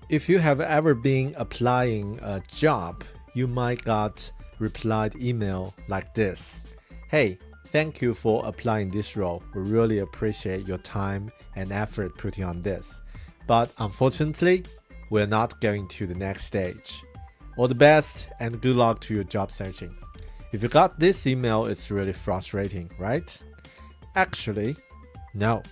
if you have ever been applying a job, you might got replied email like this. Hey, thank you for applying this role. We really appreciate your time and effort putting on this. But unfortunately, we're not going to the next stage. All the best and good luck to your job searching. If you got this email, it's really frustrating, right? Actually, no.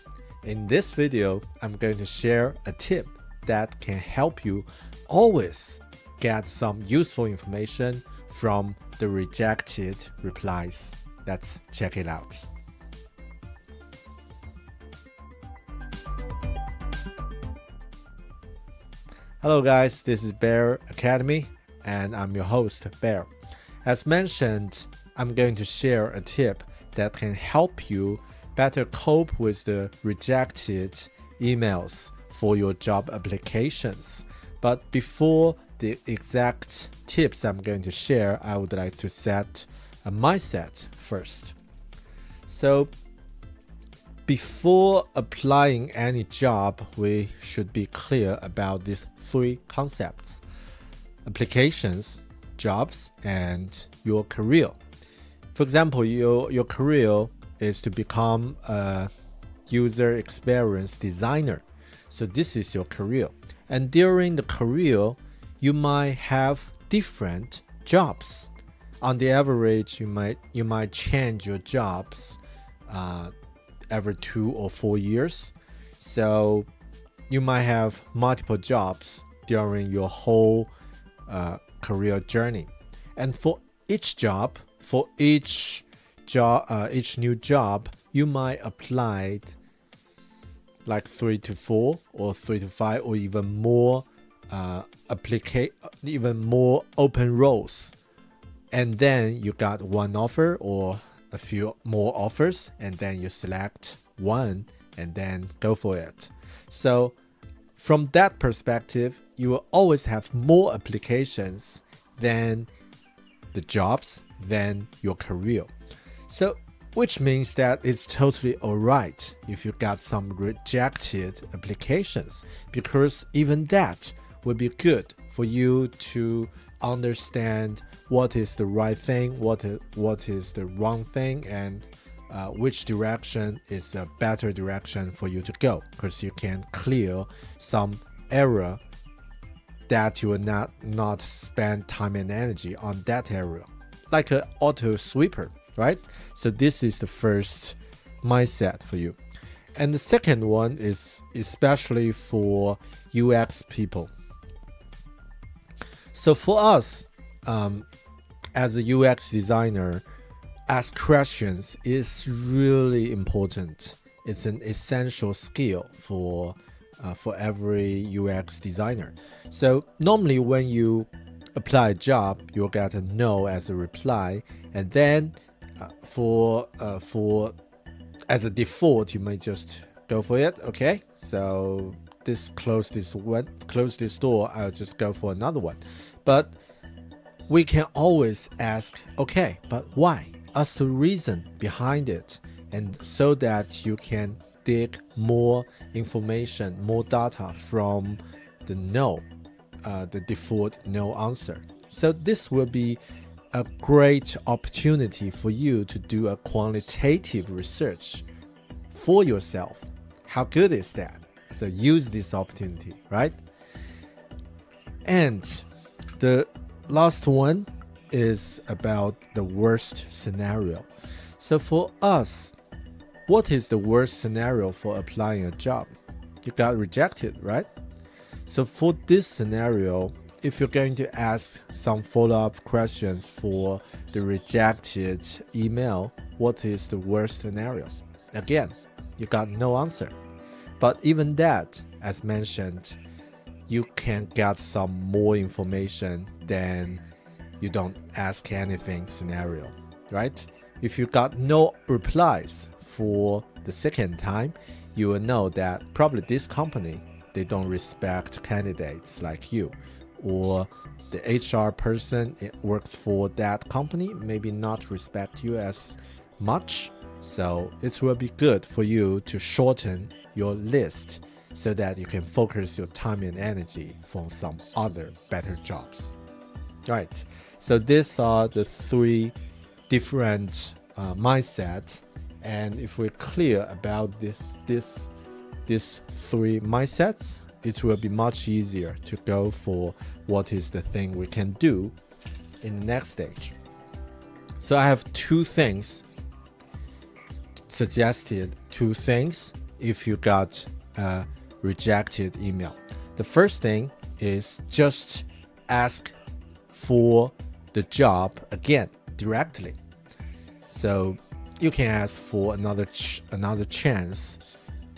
In this video, I'm going to share a tip that can help you always get some useful information from the rejected replies. Let's check it out. Hello guys, this is Bear Academy and I'm your host, Bear. As mentioned, I'm going to share a tip that can help you better cope with the rejected emails for your job applications. But before the exact tips I'm going to share, I would like to set a mindset first. So before applying any job, we should be clear about these three concepts: applications, jobs, and your career. For example, your career is to become a user experience designer. So this is your career. And during the career, you might have different jobs. On the average, you might change your jobs every 2 or 4 years. So you might have multiple jobs during your whole career journey. And for each new job, you might apply like 3 to 4 or 3 to 5 or even more open roles. And then you got one offer or a few more offers, and then you select one and then go for it. So from that perspective, you will always have more applications than the jobs, than your career. So which means that it's totally alright if you got some rejected applications, because even that will be good for you to understand what is the right thing, what is the wrong thing, and which direction is a better direction for you to go, because you can clear some error that you will not spend time and energy on that area, like an auto sweeper, right? So this is the first mindset for you. And the second one is especially for UX people. So for us, as a UX designer, ask questions is really important. It's an essential skill for every UX designer. So normally when you apply a job, you'll get a no as a reply, and then as a default, you might just go for it. Okay, so close this door, I'll just go for another one. But we can always ask, okay, but why? Ask the reason behind it, and so that you can dig more information, more data from the default no answer. So this will be a great opportunity for you to do a quantitative research for yourself. How good is that? So use this opportunity, right? And the last one is about the worst scenario. So for us, what is the worst scenario for applying a job? You got rejected, right? So for this scenario, if you're going to ask some follow-up questions for the rejected email, what is the worst scenario? Again, you got no answer. But even that, as mentioned, you can get some more information than you don't ask anything scenario, right? If you got no replies for the second time, you will know that probably this company, they don't respect candidates like you, or the HR person it works for that company maybe not respect you as much. So it will be good for you to shorten your list so that you can focus your time and energy for some other better jobs. Right. So these are the three different mindset, and if we're clear about these three mindsets, it will be much easier to go for what is the thing we can do in the next stage. So I have suggested two things if you got a rejected email. The first thing is just ask for the job again directly. So you can ask for another chance,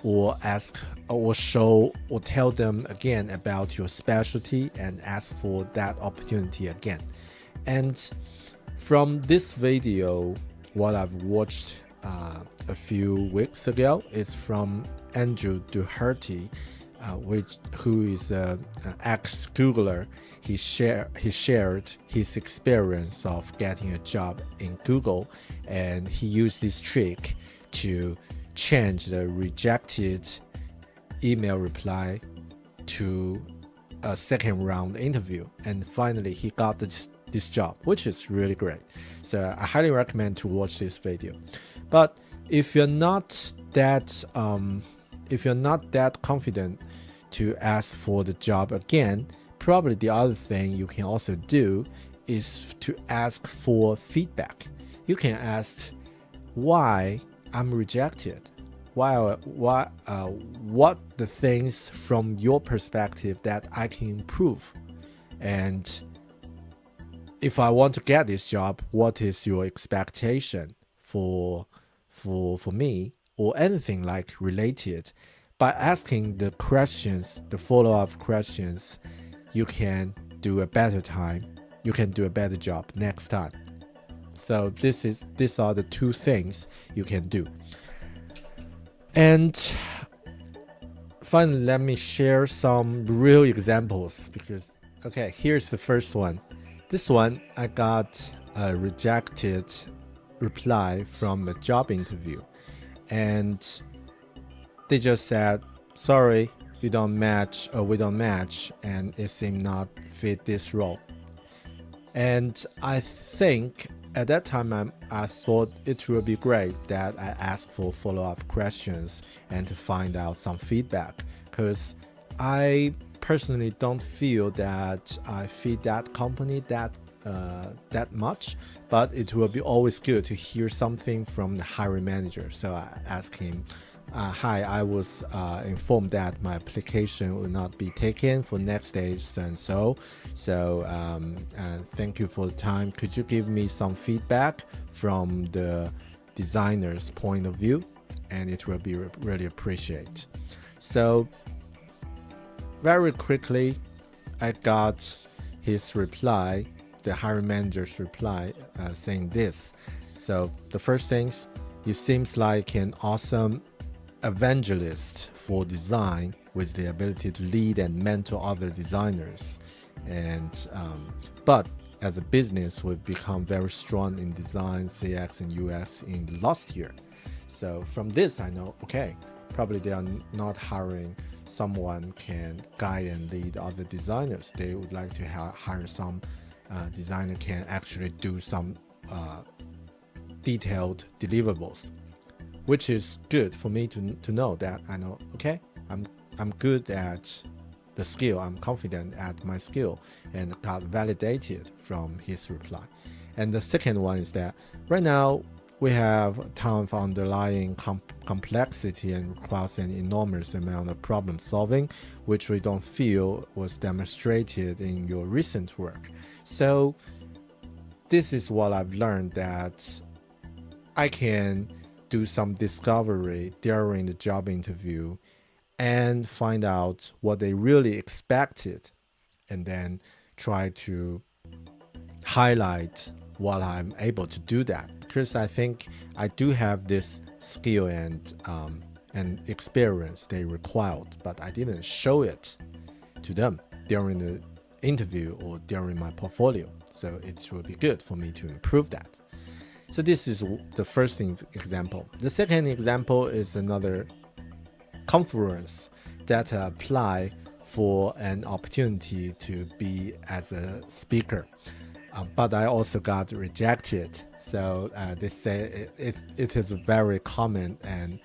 or ask or show or tell them again about your specialty and ask for that opportunity again. And from this video, what I've watched a few weeks ago is from Andrew Doherty, who is an ex-Googler. He shared his experience of getting a job in Google, and he used this trick to change the rejected email reply to a second round interview, and finally he got this job, which is really great. So I highly recommend to watch this video. But if you're not that confident to ask for the job again, probably the other thing you can also do is to ask for feedback. You can ask why I'm rejected. What the things from your perspective that I can improve, and if I want to get this job, what is your expectation for me, or anything like related. By asking the questions, the follow-up questions, you can do a better time. You can do a better job next time. So these are the two things you can do. And finally, let me share some real examples, because okay, here's the first one. This one, I got a rejected reply from a job interview, and they just said, sorry, we don't match, and it seemed not fit this role. And I think at that time I thought it would be great that I asked for follow-up questions and to find out some feedback, because I personally don't feel that I fit that company that much, but it will be always good to hear something from the hiring manager. So I asked him, hi, I was informed that my application will not be taken for next stage, and so thank you for the time. Could you give me some feedback from the designer's point of view? And it will be really appreciated. So very quickly, I got his reply, the hiring manager's reply, saying this. So the first things, you seems like an awesome evangelist for design with the ability to lead and mentor other designers. And but as a business, we've become very strong in design, CX, and UX in the last year. So from this, I know, okay, probably they are not hiring someone can guide and lead other designers. They would like to hire some designer can actually do some detailed deliverables, which is good for me to know that I know, okay, I'm good at the skill, I'm confident at my skill, and got validated from his reply. And the second one is that right now we have a ton of underlying complexity and requires an enormous amount of problem solving, which we don't feel was demonstrated in your recent work. So this is what I've learned, that I can do some discovery during the job interview and find out what they really expected, and then try to highlight what I'm able to do that, because I think I do have this skill and experience they required, but I didn't show it to them during the interview or during my portfolio. So it will be good for me to improve that. So this is the first example. The second example is another conference that apply for an opportunity to be as a speaker. But I also got rejected. So they say it is a very common and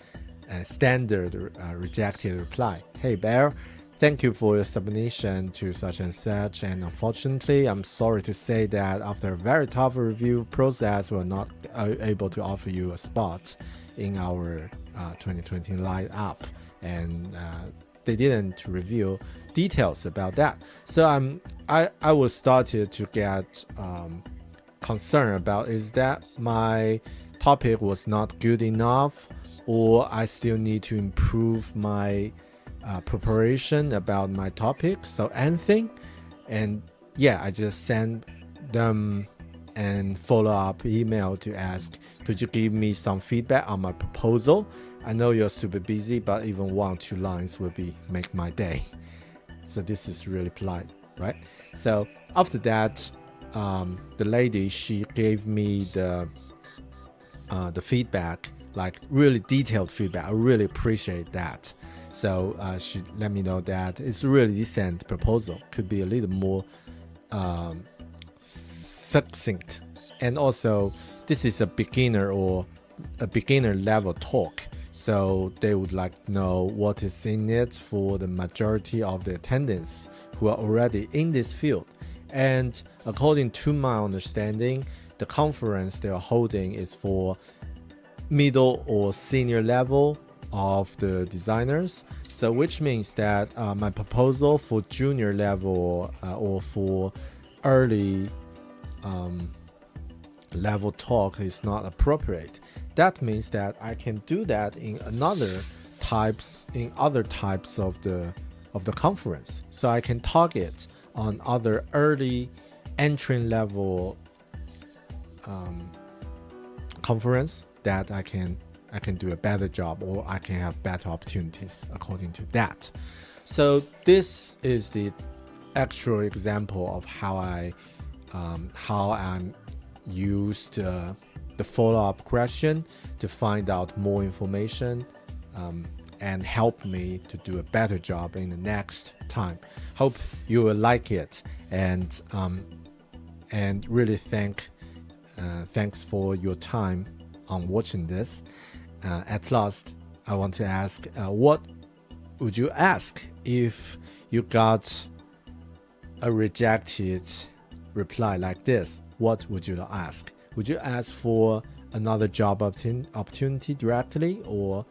standard rejected reply. Hey Bear, thank you for your submission to such and such, and unfortunately, I'm sorry to say that after a very tough review process, we're not able to offer you a spot in our 2020 lineup, and they didn't reveal details about that. So I was started to get concerned about, is that my topic was not good enough, or I still need to improve my preparation about my topic. So anything, and yeah, I just sent them and follow-up email to ask, could you give me some feedback on my proposal? I know you're super busy, but even 1 or 2 lines will make my day. So this is really polite, right? So after that, the lady, she gave me the feedback, like really detailed feedback. I really appreciate that. So she let me know that it's a really decent proposal, could be a little more succinct, and also this is a beginner level talk, so they would like to know what is in it for the majority of the attendants who are already in this field. And according to my understanding, the conference they are holding is for middle or senior level of the designers, so which means that my proposal for junior level or for early level talk is not appropriate. That means that I can do that in other types of the conference. So I can target on other early entry level conference that I can do a better job, or I can have better opportunities according to that. So this is the actual example of how I'm used the follow-up question to find out more information and help me to do a better job in the next time. Hope you will like it, and really thanks for your time on watching this. At last, I want to ask, what would you ask if you got a rejected reply like this? What would you ask? Would you ask for another job opportunity directly, or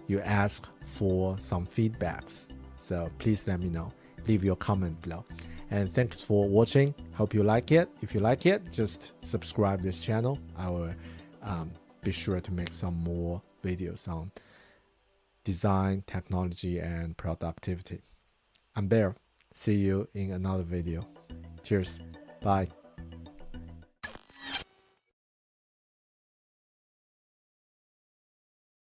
you ask for some feedbacks? So please let me know. Leave your comment below. And thanks for watching. Hope you like it. If you like it, just subscribe this channel. I will be sure to make some more videos on design, technology, and productivity. I'm Bear. See you in another video. Cheers. Bye.